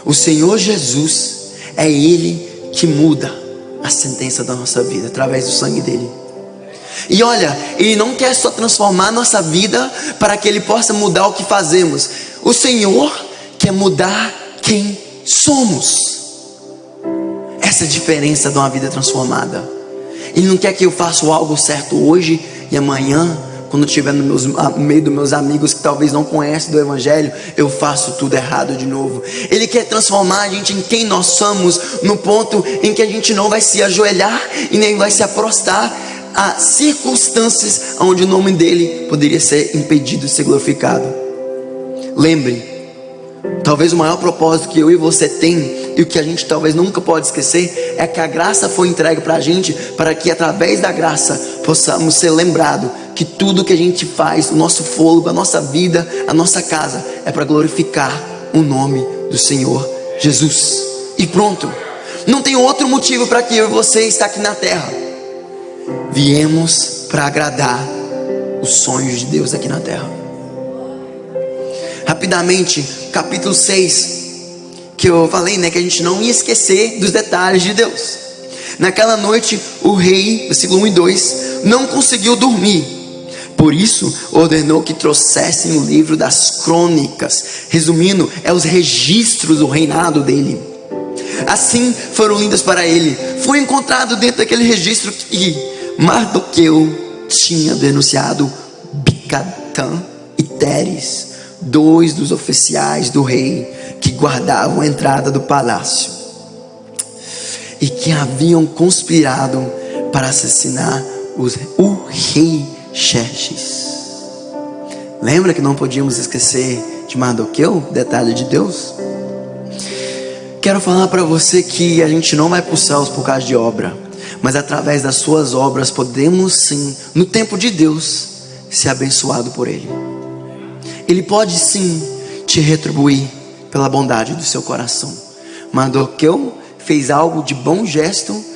O Senhor Jesus é Ele que muda a sentença da nossa vida através do sangue dele. E olha, Ele não quer só transformar a nossa vida para que Ele possa mudar o que fazemos. O Senhor quer mudar quem somos. Essa é a diferença de uma vida transformada. Ele não quer que eu faça algo certo hoje e amanhã, quando eu estiver no meio dos meus amigos que talvez não conhecem do Evangelho, eu faço tudo errado de novo. Ele quer transformar a gente em quem nós somos, no ponto em que a gente não vai se ajoelhar e nem vai se prostrar a circunstâncias onde o nome dele poderia ser impedido de ser glorificado. Lembre, talvez o maior propósito que eu e você tem, e o que a gente talvez nunca pode esquecer, é que a graça foi entregue para a gente, para que através da graça possamos ser lembrados que tudo que a gente faz, o nosso fôlego, a nossa vida, a nossa casa, é para glorificar o nome do Senhor Jesus. E pronto, não tem outro motivo para que eu e você está aqui na terra. Viemos para agradar os sonhos de Deus aqui na terra. Rapidamente, capítulo 6, que eu falei, que a gente não ia esquecer dos detalhes de Deus. Naquela noite, o rei, versículo 1 e 2, não conseguiu dormir, Por isso, ordenou que trouxessem o livro das crônicas. Resumindo, é os registros do reinado dele. Assim foram lidas para ele. Foi encontrado dentro daquele registro que Mardoqueu tinha denunciado Bigtã e Teres, 2 dos oficiais do rei que guardavam a entrada do palácio, e que haviam conspirado para assassinar o rei Xerxes. Lembra que não podíamos esquecer de Mardoqueu, detalhe de Deus? Quero falar para você que a gente não vai para os céus por causa de obra, mas através das suas obras podemos sim, no tempo de Deus, ser abençoado por Ele. Ele pode sim te retribuir pela bondade do seu coração. Mardoqueu fez algo de bom gesto,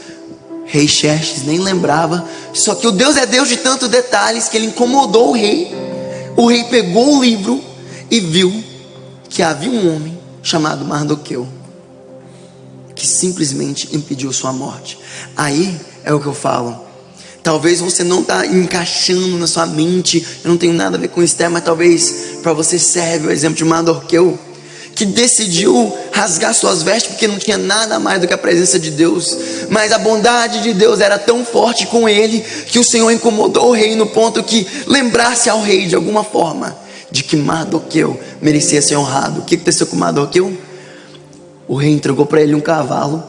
rei Xerxes nem lembrava, só que o Deus é Deus de tantos detalhes que ele incomodou o rei. O rei pegou o livro e viu que havia um homem chamado Mardoqueu que simplesmente impediu sua morte. Aí é o que eu falo. Talvez você não está encaixando na sua mente, eu não tenho nada a ver com isso, mas talvez para você serve o exemplo de Mardoqueu, que decidiu rasgar suas vestes porque não tinha nada mais do que a presença de Deus, mas a bondade de Deus era tão forte com ele, que o Senhor incomodou o rei no ponto que lembrasse ao rei de alguma forma, de que Mardoqueu merecia ser honrado. O que aconteceu com Mardoqueu? O rei entregou para ele um cavalo.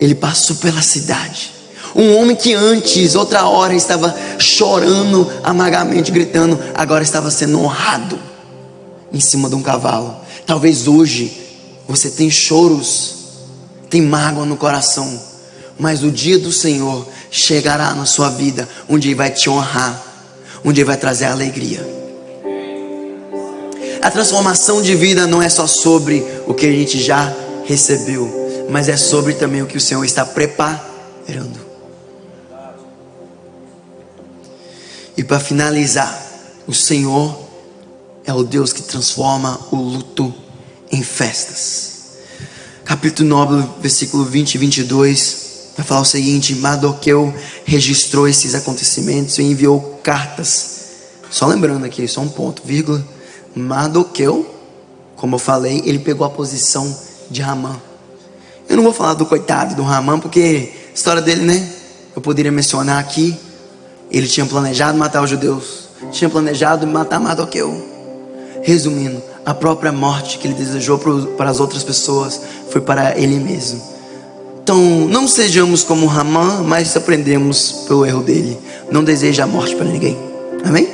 Ele passou pela cidade. Um homem que antes, outra hora, estava chorando amargamente, gritando, agora estava sendo honrado em cima de um cavalo. Talvez hoje você tem choros, tem mágoa no coração, mas o dia do Senhor chegará na sua vida, onde Ele vai te honrar, onde Ele vai trazer alegria. A transformação de vida não é só sobre o que a gente já recebeu, mas é sobre também o que o Senhor está preparando. E para finalizar, o Senhor é o Deus que transforma o luto em festas. Capítulo 9, versículo 20 e 22, vai falar o seguinte: Mardoqueu registrou esses acontecimentos e enviou cartas. Só lembrando aqui, só um ponto, vírgula. Mardoqueu, como eu falei, ele pegou a posição de Hamã. Eu não vou falar do coitado do Hamã, porque a história dele, né? Eu poderia mencionar aqui. Ele tinha planejado matar os judeus, tinha planejado matar Mardoqueu. Resumindo, a própria morte que ele desejou para as outras pessoas foi para ele mesmo. Então, não sejamos como Hamã, mas aprendemos pelo erro dele. Não deseja a morte para ninguém. Amém?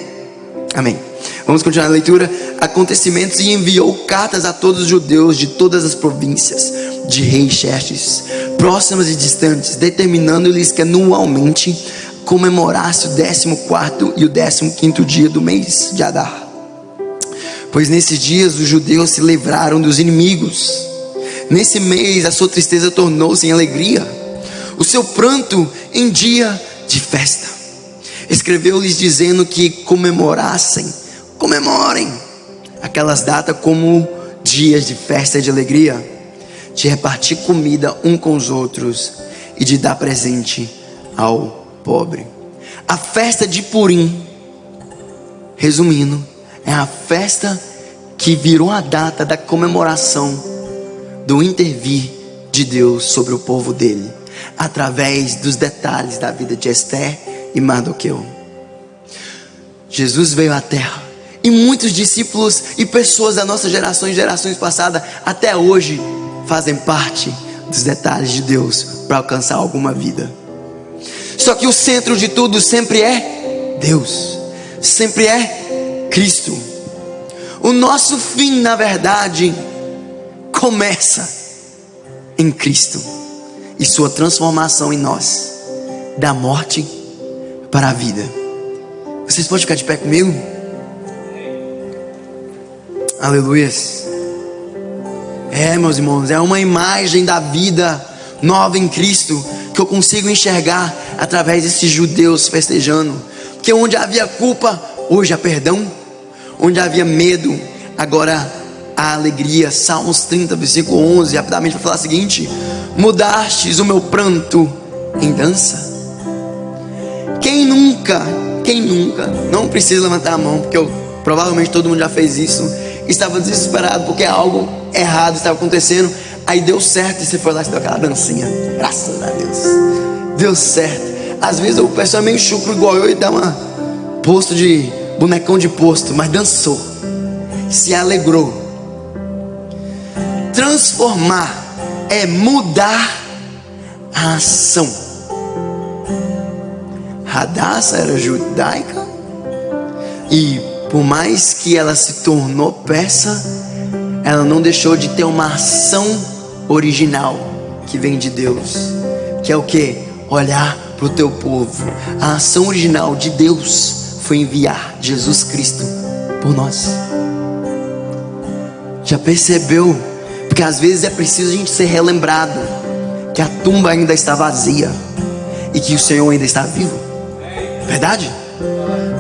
Amém. Vamos continuar a leitura. Acontecimentos: e enviou cartas a todos os judeus de todas as províncias de rei Xerxes, próximas e distantes, determinando-lhes que anualmente comemorasse o 14º e o 15º dia do mês de Adar, pois nesses dias os judeus se livraram dos inimigos. Nesse mês a sua tristeza tornou-se em alegria, o seu pranto em dia de festa. Escreveu-lhes dizendo que comemorem aquelas datas como dias de festa e de alegria, de repartir comida um com os outros e de dar presente ao pobre. A festa de Purim, resumindo, é a festa que virou a data da comemoração do intervir de Deus sobre o povo dele, através dos detalhes da vida de Esther e Mardoqueu. Jesus veio à terra, e muitos discípulos e pessoas da nossa geração e gerações passadas até hoje fazem parte dos detalhes de Deus para alcançar alguma vida. Só que o centro de tudo sempre é Deus, sempre é Cristo. O nosso fim, na verdade, começa em Cristo e sua transformação em nós, da morte para a vida. Vocês podem ficar de pé comigo? Aleluias. Meus irmãos, é uma imagem da vida nova em Cristo que eu consigo enxergar através desses judeus festejando. Porque onde havia culpa, hoje há perdão. Onde havia medo, agora há alegria. Salmos 30, versículo 11, rapidamente vai falar o seguinte: mudastes o meu pranto em dança. Quem quem nunca, não precisa levantar a mão, porque provavelmente todo mundo já fez isso, estava desesperado porque algo errado estava acontecendo, aí deu certo e você foi lá e deu aquela dancinha, graças a Deus, deu certo. Às vezes o pessoal é meio chucro igual eu e dá uma posto de bonecão de posto, mas dançou, se alegrou. Transformar é mudar a ação. Hadassah era judaica e por mais que ela se tornou persa, ela não deixou de ter uma ação original que vem de Deus, que é o que? Olhar para o teu povo. A ação original de Deus foi enviar Jesus Cristo por nós. Já percebeu? Porque às vezes é preciso a gente ser relembrado que a tumba ainda está vazia e que o Senhor ainda está vivo. Verdade?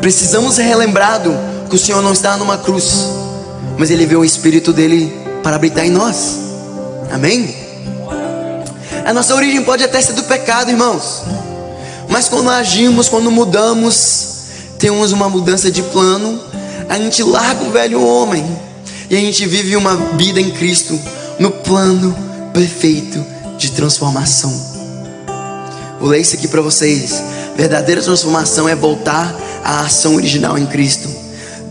Precisamos ser relembrados que o Senhor não está numa cruz, mas Ele enviou o Espírito dele para habitar em nós. Amém? A nossa origem pode até ser do pecado, irmãos, mas quando agimos, quando mudamos, temos uma mudança de plano, a gente larga o velho homem e a gente vive uma vida em Cristo, no plano perfeito de transformação. Vou ler isso aqui para vocês. Verdadeira transformação é voltar à ação original em Cristo.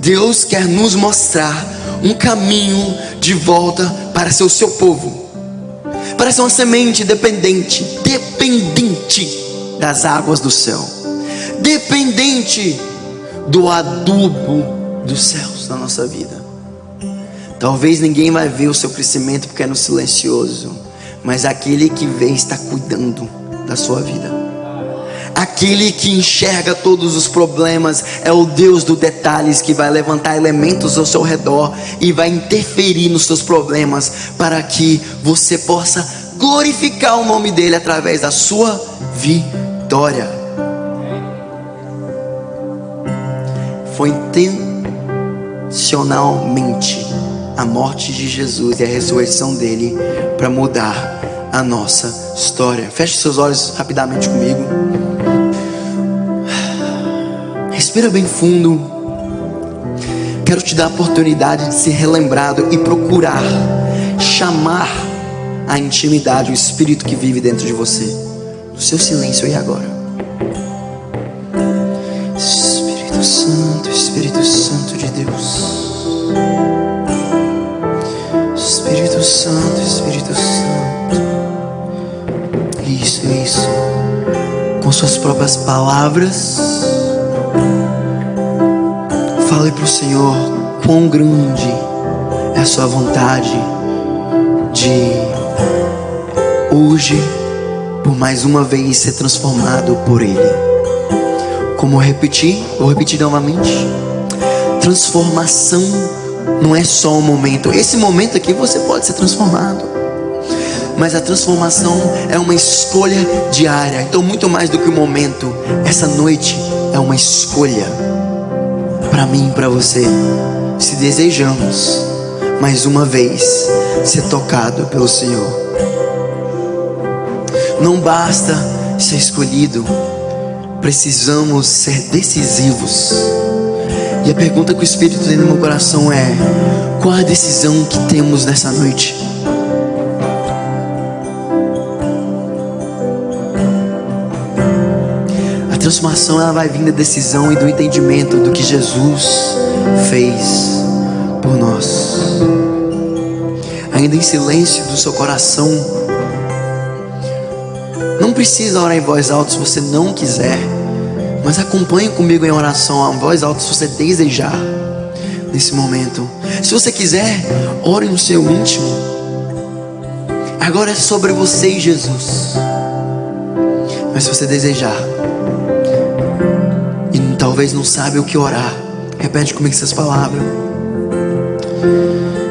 Deus quer nos mostrar um caminho de volta para ser o seu povo, para ser uma semente dependente das águas do céu, dependente do adubo dos céus na nossa vida. Talvez ninguém vai ver o seu crescimento porque é no silencioso, mas aquele que vê está cuidando da sua vida. Aquele que enxerga todos os problemas é o Deus dos detalhes, que vai levantar elementos ao seu redor e vai interferir nos seus problemas para que você possa glorificar o nome dele através da sua vitória. Foi intencionalmente a morte de Jesus e a ressurreição dele para mudar a nossa história. Feche seus olhos rapidamente comigo. Respira bem fundo. Quero te dar a oportunidade de ser relembrado e procurar chamar a intimidade, o Espírito que vive dentro de você, no seu silêncio aí agora. Espírito Santo de Deus. Espírito Santo, Espírito Santo. Isso. Com suas próprias palavras, fale para o Senhor quão grande é a sua vontade de hoje, por mais uma vez, ser transformado por Ele. Como vou repetir novamente. Transformação não é só um momento. Esse momento aqui você pode ser transformado, mas a transformação é uma escolha diária. Então, muito mais do que um momento, essa noite é uma escolha para mim e para você. Se desejamos mais uma vez ser tocado pelo Senhor, não basta ser escolhido, precisamos ser decisivos. E a pergunta que o Espírito tem no meu coração é: qual a decisão que temos nessa noite? A transformação, ela vai vir da decisão e do entendimento do que Jesus fez por nós. Ainda em silêncio do seu coração, não precisa orar em voz alta se você não quiser, mas acompanhe comigo em oração em voz alta se você desejar nesse momento. Se você quiser, ore no seu íntimo. Agora é sobre você e Jesus. Mas se você desejar e talvez não sabe o que orar, repete comigo essas palavras: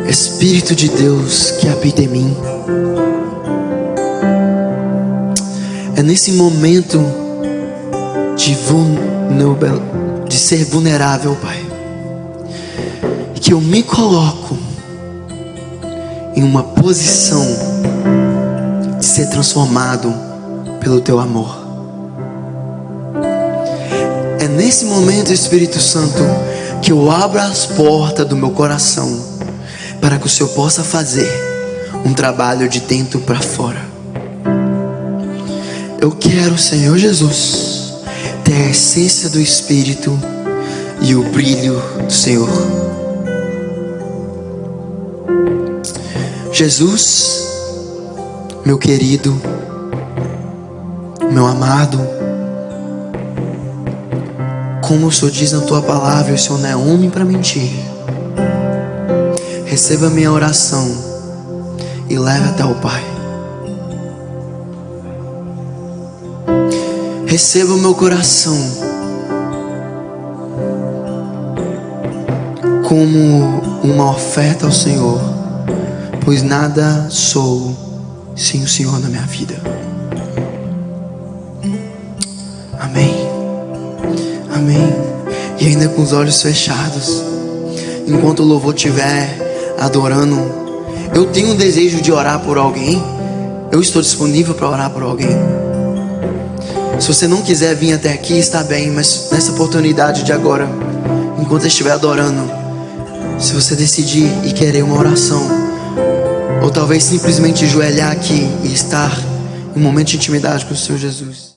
Espírito de Deus que habita em mim. É nesse momento de ser vulnerável, Pai, que eu me coloco em uma posição de ser transformado pelo Teu amor. É nesse momento, Espírito Santo, que eu abra as portas do meu coração para que o Senhor possa fazer um trabalho de dentro para fora. Eu quero, Senhor Jesus, ter a essência do Espírito e o brilho do Senhor. Jesus, meu querido, meu amado, como o Senhor diz na tua palavra, o Senhor não é homem para mentir. Receba a minha oração e leve até o Pai. Receba o meu coração como uma oferta ao Senhor, pois nada sou sem o Senhor na minha vida. Amém. Amém. E ainda com os olhos fechados, enquanto o louvor estiver adorando, eu tenho um desejo de orar por alguém. Eu estou disponível para orar por alguém. Se você não quiser vir até aqui, está bem, mas nessa oportunidade de agora, enquanto eu estiver adorando, se você decidir e querer uma oração, ou talvez simplesmente ajoelhar aqui e estar em um momento de intimidade com o Senhor Jesus,